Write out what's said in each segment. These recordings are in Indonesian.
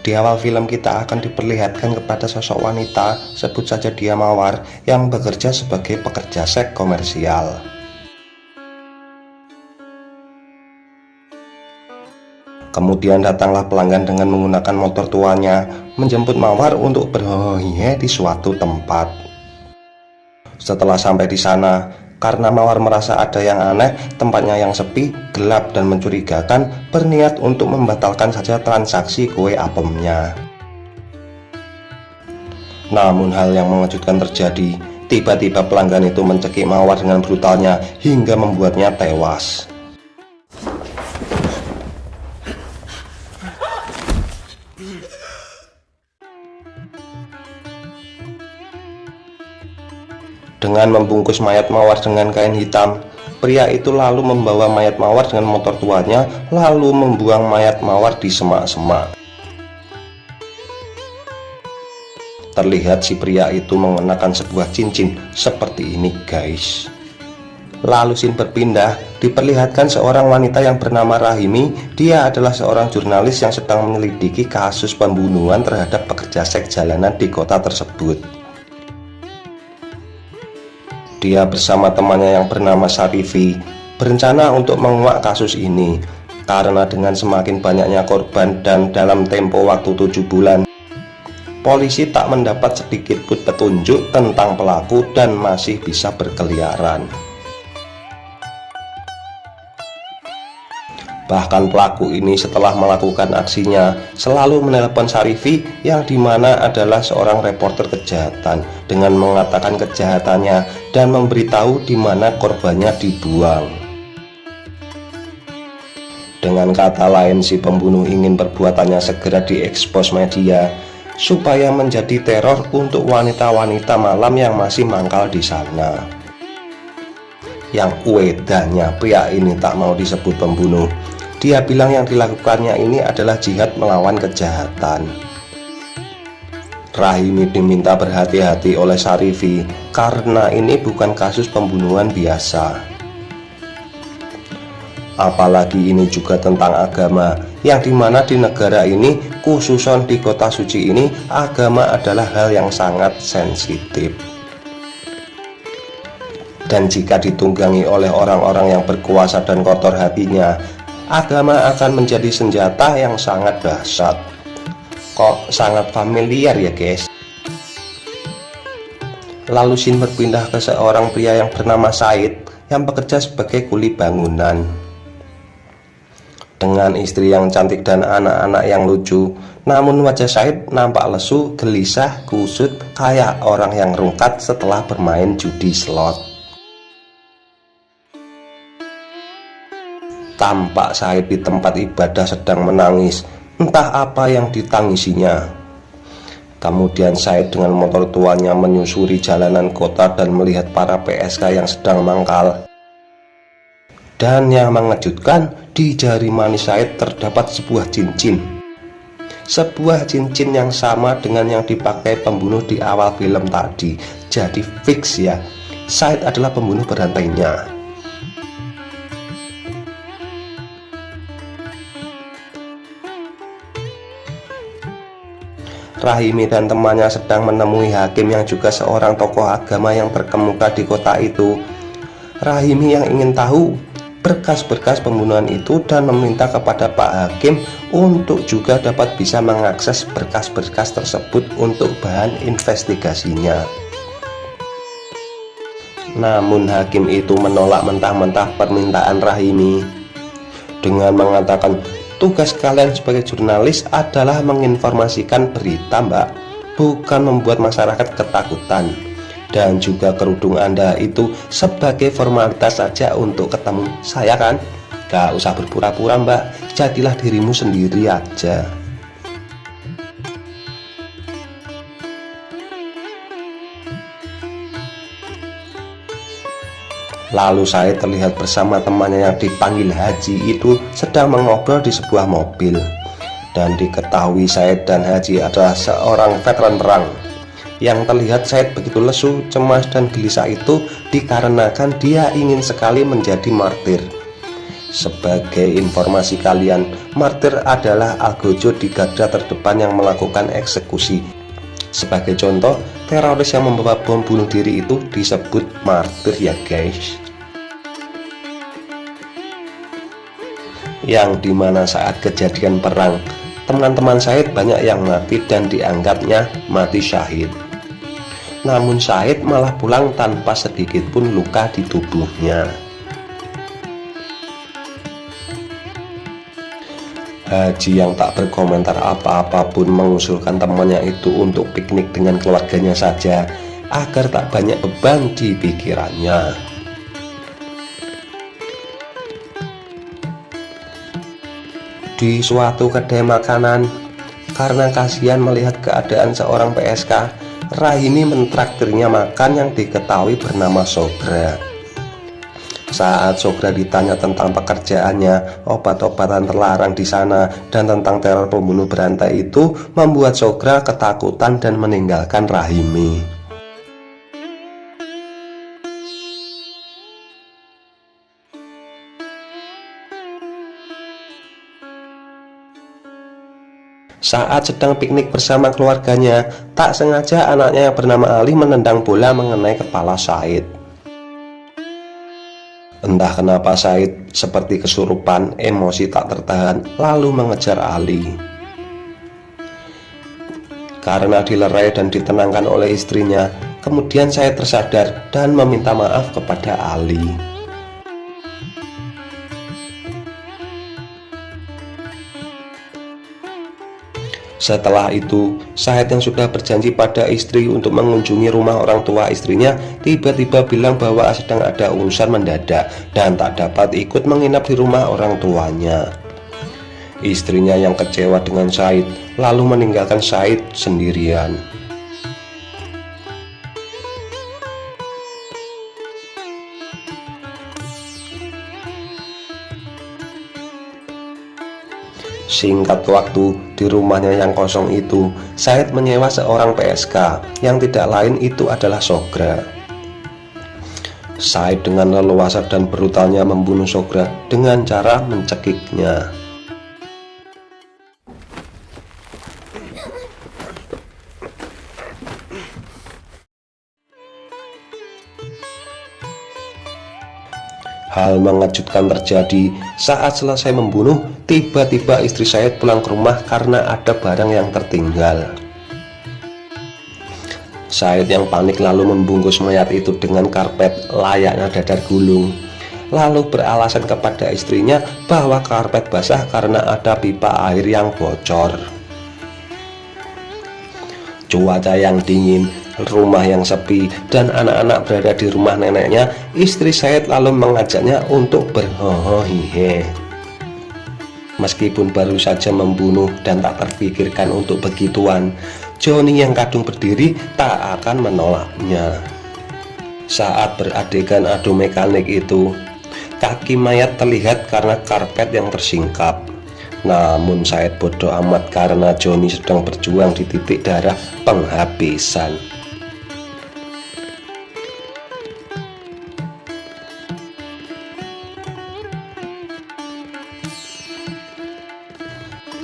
Di awal film kita akan diperlihatkan kepada sosok wanita, sebut saja dia Mawar, yang bekerja sebagai pekerja seks komersial. Kemudian datanglah pelanggan dengan menggunakan motor tuanya, menjemput Mawar untuk berhohe di suatu tempat. Setelah sampai di sana, karena Mawar merasa ada yang aneh, tempatnya yang sepi, gelap dan mencurigakan, berniat untuk membatalkan saja transaksi kue apemnya. Namun hal yang mengejutkan terjadi. Tiba-tiba pelanggan itu mencekik Mawar dengan brutalnya hingga membuatnya tewas. Dengan membungkus mayat Mawar dengan kain hitam, pria itu lalu membawa mayat Mawar dengan motor tuanya, lalu membuang mayat Mawar di semak-semak. Terlihat si pria itu mengenakan sebuah cincin seperti ini, guys. Lalu scene berpindah, diperlihatkan seorang wanita yang bernama Rahimi. Dia adalah seorang jurnalis yang sedang menyelidiki kasus pembunuhan terhadap pekerja seks jalanan di kota tersebut. Dia bersama temannya yang bernama Sarifi berencana untuk menguak kasus ini, karena dengan semakin banyaknya korban dan dalam tempo waktu 7 bulan, polisi tak mendapat sedikit pun petunjuk tentang pelaku dan masih bisa berkeliaran. Bahkan pelaku ini setelah melakukan aksinya selalu menelpon Sarifi, yang dimana adalah seorang reporter kejahatan, dengan mengatakan kejahatannya dan memberitahu di mana korbannya dibuang. Dengan kata lain, si pembunuh ingin perbuatannya segera diekspos media supaya menjadi teror untuk wanita-wanita malam yang masih mangkal di sana. Yang uedahnya, pria ini tak mau disebut pembunuh. Dia bilang yang dilakukannya ini adalah jihad melawan kejahatan. Rahimi diminta berhati-hati oleh Sarifi karena ini bukan kasus pembunuhan biasa. Apalagi ini juga tentang agama, yang dimana di negara ini, khususnya di kota suci ini, agama adalah hal yang sangat sensitif. Dan jika ditunggangi oleh orang-orang yang berkuasa dan kotor hatinya, agama akan menjadi senjata yang sangat dahsyat. Kok sangat familiar ya guys. Lalu scene berpindah ke seorang pria yang bernama Said yang bekerja sebagai kuli bangunan. Dengan istri yang cantik dan anak-anak yang lucu, namun wajah Said nampak lesu, gelisah, kusut, kayak orang yang rungkat setelah bermain judi slot. Tampak Said di tempat ibadah sedang menangis, entah apa yang ditangisinya. Kemudian Said dengan motor tuanya menyusuri jalanan kota dan melihat para PSK yang sedang mangkal. Dan yang mengejutkan, di jari manis Said terdapat sebuah cincin. Sebuah cincin yang sama dengan yang dipakai pembunuh di awal film tadi. Jadi fix ya, Said adalah pembunuh berantainya. Rahimi dan temannya sedang menemui hakim yang juga seorang tokoh agama yang terkemuka di kota itu. Rahimi yang ingin tahu berkas-berkas pembunuhan itu dan meminta kepada Pak Hakim untuk juga dapat bisa mengakses berkas-berkas tersebut untuk bahan investigasinya. Namun hakim itu menolak mentah-mentah permintaan Rahimi dengan mengatakan, tugas kalian sebagai jurnalis adalah menginformasikan berita, Mbak, bukan membuat masyarakat ketakutan. Dan juga kerudung Anda itu sebagai formalitas saja untuk ketemu saya kan. Gak usah berpura-pura, Mbak, jadilah dirimu sendiri aja. Lalu saya terlihat bersama temannya yang dipanggil Haji itu sedang mengobrol di sebuah mobil. Dan diketahui Said dan Haji adalah seorang veteran perang. Yang terlihat Said begitu lesu, cemas dan gelisah itu dikarenakan dia ingin sekali menjadi martir. Sebagai informasi kalian, martir adalah algojo di garda terdepan yang melakukan eksekusi. Sebagai contoh, teroris yang membawa bom bunuh diri itu disebut martir ya guys. Yang dimana saat kejadian perang, teman-teman Syahid banyak yang mati dan dianggapnya mati syahid. Namun Syahid malah pulang tanpa sedikit pun luka di tubuhnya. Haji yang tak berkomentar apa-apa pun mengusulkan temannya itu untuk piknik dengan keluarganya saja, agar tak banyak beban di pikirannya. Di suatu kedai makanan, karena kasihan melihat keadaan seorang PSK, Rahimi mentraktirnya makan yang diketahui bernama Sogra. Saat Sogra ditanya tentang pekerjaannya, obat-obatan terlarang di sana, dan tentang teror pembunuh berantai itu, membuat Sogra ketakutan dan meninggalkan Rahimi. Saat sedang piknik bersama keluarganya, tak sengaja anaknya yang bernama Ali menendang bola mengenai kepala Syahid. Entah kenapa Syahid seperti kesurupan, emosi tak tertahan, lalu mengejar Ali. Karena dilerai dan ditenangkan oleh istrinya, kemudian Syahid tersadar dan meminta maaf kepada Ali. Setelah itu, Syahid yang sudah berjanji pada istri untuk mengunjungi rumah orang tua istrinya, tiba-tiba bilang bahwa sedang ada urusan mendadak dan tak dapat ikut menginap di rumah orang tuanya. Istrinya yang kecewa dengan Syahid lalu meninggalkan Syahid sendirian. Singkat waktu, di rumahnya yang kosong itu, Syahid menyewa seorang PSK yang tidak lain itu adalah Sogra. Syahid dengan leluasa dan brutalnya membunuh Sogra dengan cara mencekiknya. Hal mengejutkan terjadi saat selesai membunuh, tiba-tiba istri Syahid pulang ke rumah karena ada barang yang tertinggal. Syahid yang panik lalu membungkus mayat itu dengan karpet layaknya dadar gulung, lalu beralasan kepada istrinya bahwa karpet basah karena ada pipa air yang bocor. Cuaca yang dingin, rumah yang sepi, dan anak-anak berada di rumah neneknya, istri Syahid lalu mengajaknya untuk berhohohihe. Meskipun baru saja membunuh dan tak terpikirkan untuk begituan, Johnny yang kadung berdiri tak akan menolaknya. Saat beradegan adu mekanik itu, kaki mayat terlihat karena karpet yang tersingkap. Namun Syahid bodoh amat karena Johnny sedang berjuang di titik darah penghabisan.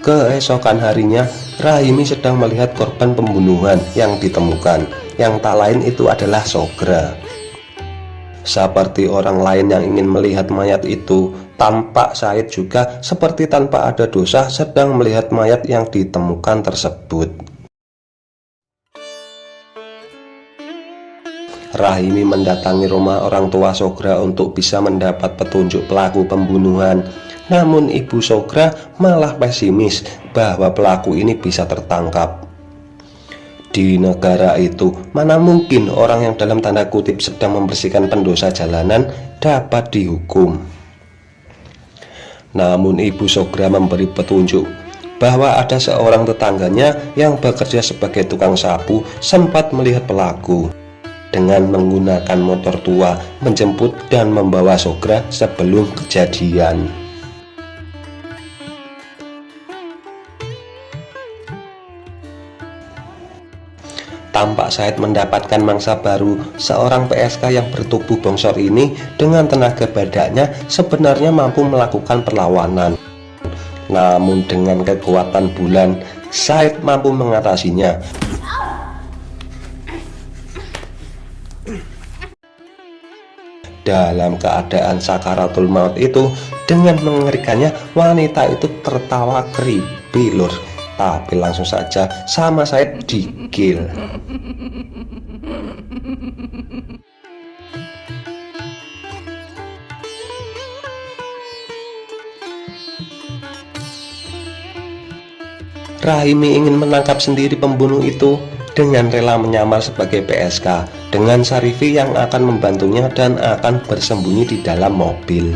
Keesokan harinya, Rahimi sedang melihat korban pembunuhan yang ditemukan, yang tak lain itu adalah Sogra. Seperti orang lain yang ingin melihat mayat itu, tampak Syahid juga seperti tanpa ada dosa sedang melihat mayat yang ditemukan tersebut. Rahimi mendatangi rumah orang tua Sogra untuk bisa mendapat petunjuk pelaku pembunuhan. Namun ibu Sogra malah pesimis bahwa pelaku ini bisa tertangkap. Di negara itu, mana mungkin orang yang dalam tanda kutip sedang membersihkan pendosa jalanan dapat dihukum. Namun ibu Sogra memberi petunjuk bahwa ada seorang tetangganya yang bekerja sebagai tukang sapu sempat melihat pelaku dengan menggunakan motor tua menjemput dan membawa Sogra sebelum kejadian. Tampak Said mendapatkan mangsa baru. Seorang PSK yang bertubuh bongsor ini dengan tenaga badannya sebenarnya mampu melakukan perlawanan. Namun dengan kekuatan bulan, Said mampu mengatasinya. Dalam keadaan sakaratul maut itu, dengan mengerikannya wanita itu tertawa creepy lur. Tapi langsung saja sama Said digil. Rahimi ingin menangkap sendiri pembunuh itu dengan rela menyamar sebagai PSK dengan Syarifi yang akan membantunya dan akan bersembunyi di dalam mobil.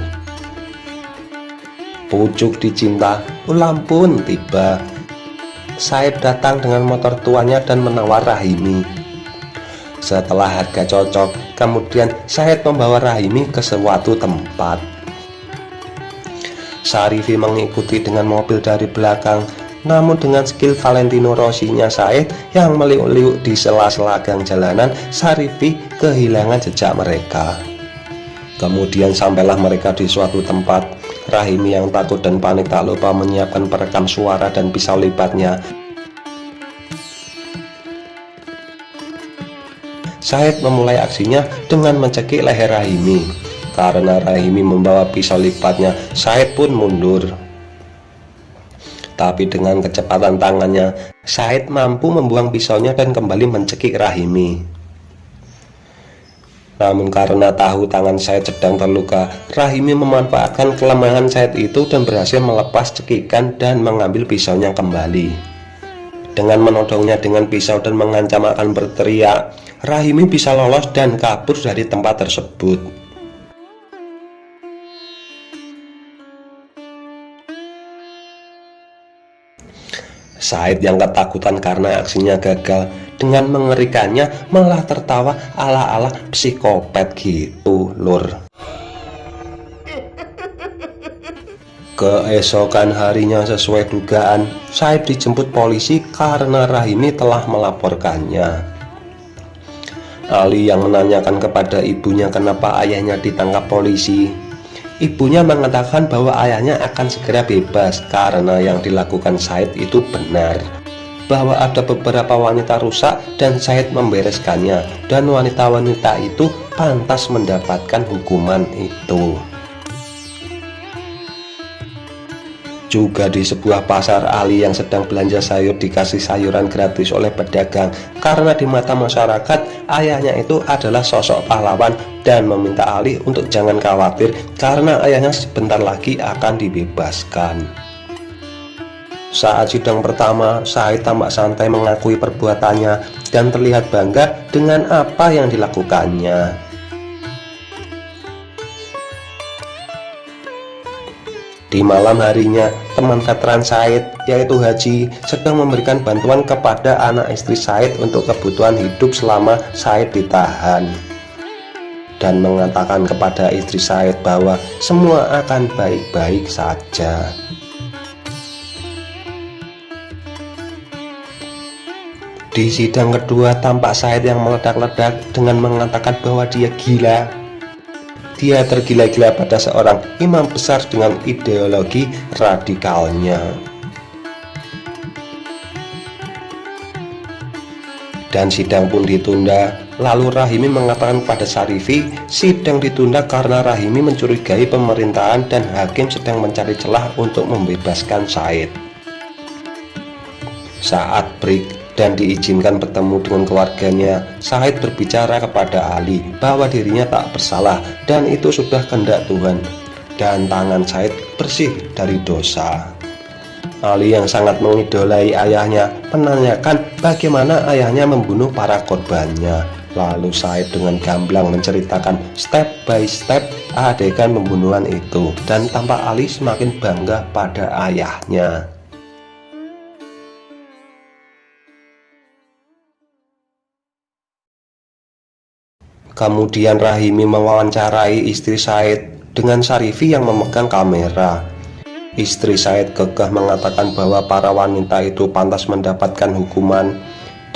Pucuk dicinta, ulang pun tiba. Said datang dengan motor tuanya dan menawar Rahimi. Setelah harga cocok, kemudian Said membawa Rahimi ke suatu tempat. Syarifi mengikuti dengan mobil dari belakang. Namun dengan skill Valentino Rossi-nya Said yang meliuk-liuk di sela-sela gang jalanan, Syarifi kehilangan jejak mereka. Kemudian sampailah mereka di suatu tempat. Rahimi yang takut dan panik tak lupa menyiapkan perekam suara dan pisau libatnya. Said memulai aksinya dengan mencekik leher Rahimi. Karena Rahimi membawa pisau lipatnya, Said pun mundur. Tapi dengan kecepatan tangannya, Said mampu membuang pisaunya dan kembali mencekik Rahimi. Namun karena tahu tangan Said sedang terluka, Rahimi memanfaatkan kelemahan Said itu dan berhasil melepas cekikan dan mengambil pisaunya kembali. Dengan menodongnya dengan pisau dan mengancam akan berteriak, Rahimi bisa lolos dan kabur dari tempat tersebut. Said yang ketakutan karena aksinya gagal, dengan mengerikannya malah tertawa ala-ala psikopat gitu lur. Keesokan harinya sesuai dugaan, Said dijemput polisi karena Rahimi telah melaporkannya. Ali yang menanyakan kepada ibunya kenapa ayahnya ditangkap polisi. Ibunya mengatakan bahwa ayahnya akan segera bebas karena yang dilakukan Said itu benar, bahwa ada beberapa wanita rusak dan Said membereskannya, dan wanita-wanita itu pantas mendapatkan hukuman itu. Juga di sebuah pasar, Ali yang sedang belanja sayur dikasih sayuran gratis oleh pedagang karena di mata masyarakat ayahnya itu adalah sosok pahlawan dan meminta Ali untuk jangan khawatir karena ayahnya sebentar lagi akan dibebaskan. Saat sidang pertama, Said tampak santai mengakui perbuatannya dan terlihat bangga dengan apa yang dilakukannya. Di malam harinya, teman veteran Said, yaitu Haji, sedang memberikan bantuan kepada anak istri Said untuk kebutuhan hidup selama Said ditahan, dan mengatakan kepada istri Said bahwa semua akan baik-baik saja. Di sidang kedua, tampak Said yang meledak-ledak dengan mengatakan bahwa dia gila. Dia tergila-gila pada seorang imam besar dengan ideologi radikalnya. Dan sidang pun ditunda. Lalu Rahimi mengatakan kepada Syarifi, sidang ditunda karena Rahimi mencurigai pemerintahan dan hakim sedang mencari celah untuk membebaskan Said. Saat break dan diizinkan bertemu dengan keluarganya, Said berbicara kepada Ali bahwa dirinya tak bersalah dan itu sudah kehendak Tuhan, dan tangan Said bersih dari dosa. Ali yang sangat mengidolai ayahnya menanyakan bagaimana ayahnya membunuh para korbannya. Lalu Said dengan gamblang menceritakan step by step adegan pembunuhan itu, dan tampak Ali semakin bangga pada ayahnya. Kemudian Rahimi mewawancarai istri Said dengan Syarifi yang memegang kamera. Istri Said kekeh mengatakan bahwa para wanita itu pantas mendapatkan hukuman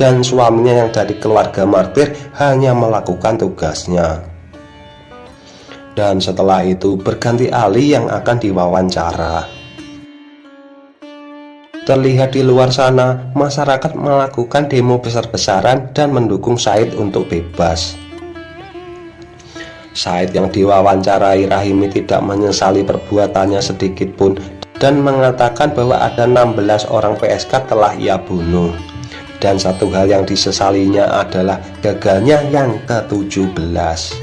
dan suaminya yang dari keluarga martir hanya melakukan tugasnya. Dan setelah itu berganti Ali yang akan diwawancara. Terlihat di luar sana, masyarakat melakukan demo besar-besaran dan mendukung Said untuk bebas. Said yang diwawancarai Rahimi tidak menyesali perbuatannya sedikit pun dan mengatakan bahwa ada 16 orang PSK telah ia bunuh. Dan satu hal yang disesalinya adalah gagalnya yang ke-17.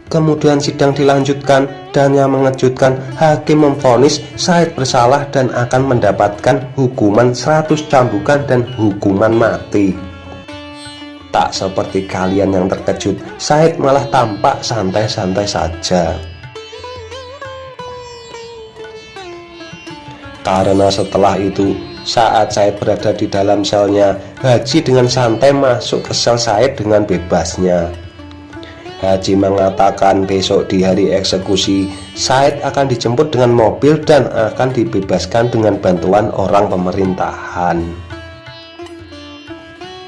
Kemudian sidang dilanjutkan dan yang mengejutkan, hakim memvonis Said bersalah dan akan mendapatkan hukuman 100 cambukan dan hukuman mati. Tak seperti kalian yang terkejut, Said malah tampak santai-santai saja. Karena setelah itu, saat Said berada di dalam selnya, Haji dengan santai masuk ke sel Said dengan bebasnya. Haji mengatakan besok di hari eksekusi, Said akan dijemput dengan mobil dan akan dibebaskan dengan bantuan orang pemerintahan.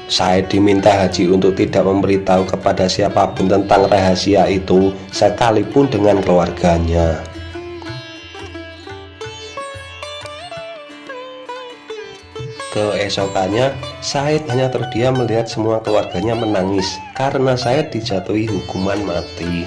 Said diminta Haji untuk tidak memberitahu kepada siapapun tentang rahasia itu, sekalipun dengan keluarganya. Keesokannya, Said hanya terdiam melihat semua keluarganya menangis karena Said dijatuhi hukuman mati.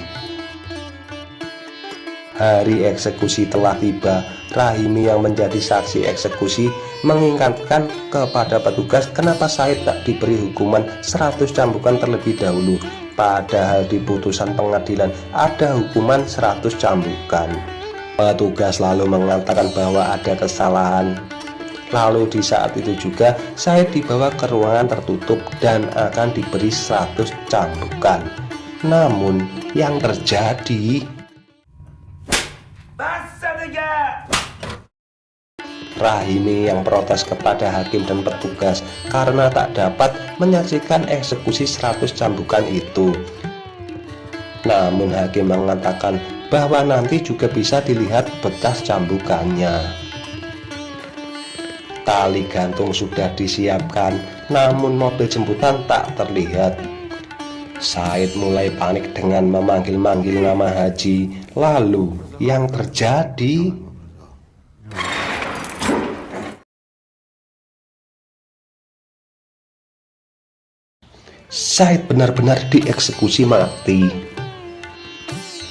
Hari eksekusi telah tiba. Rahimi yang menjadi saksi eksekusi mengingatkan kepada petugas kenapa Said tak diberi hukuman 100 cambukan terlebih dahulu, padahal di putusan pengadilan ada hukuman 100 cambukan. Petugas lalu mengatakan bahwa ada kesalahan. Lalu di saat itu juga Said dibawa ke ruangan tertutup dan akan diberi 100 cambukan. Namun yang terjadi, Rahimi yang protes kepada hakim dan petugas karena tak dapat menyaksikan eksekusi 100 cambukan itu. Namun hakim mengatakan bahwa nanti juga bisa dilihat bekas cambukannya. Tali gantung sudah disiapkan, namun mobil jemputan tak terlihat. Said mulai panik dengan memanggil-manggil nama Haji. Lalu yang terjadi, Said benar-benar dieksekusi mati.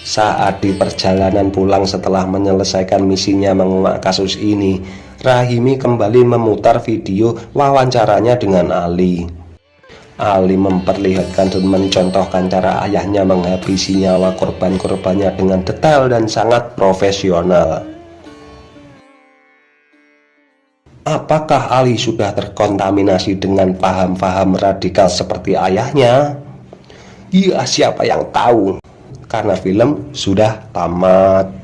Saat di perjalanan pulang setelah menyelesaikan misinya mengungkap kasus ini, Rahimi kembali memutar video wawancaranya dengan Ali. Ali memperlihatkan dan mencontohkan cara ayahnya menghabisi nyawa korban-korbannya dengan detail dan sangat profesional. Apakah Ali sudah terkontaminasi dengan paham-paham radikal seperti ayahnya? Ya, siapa yang tahu? Karena film sudah tamat.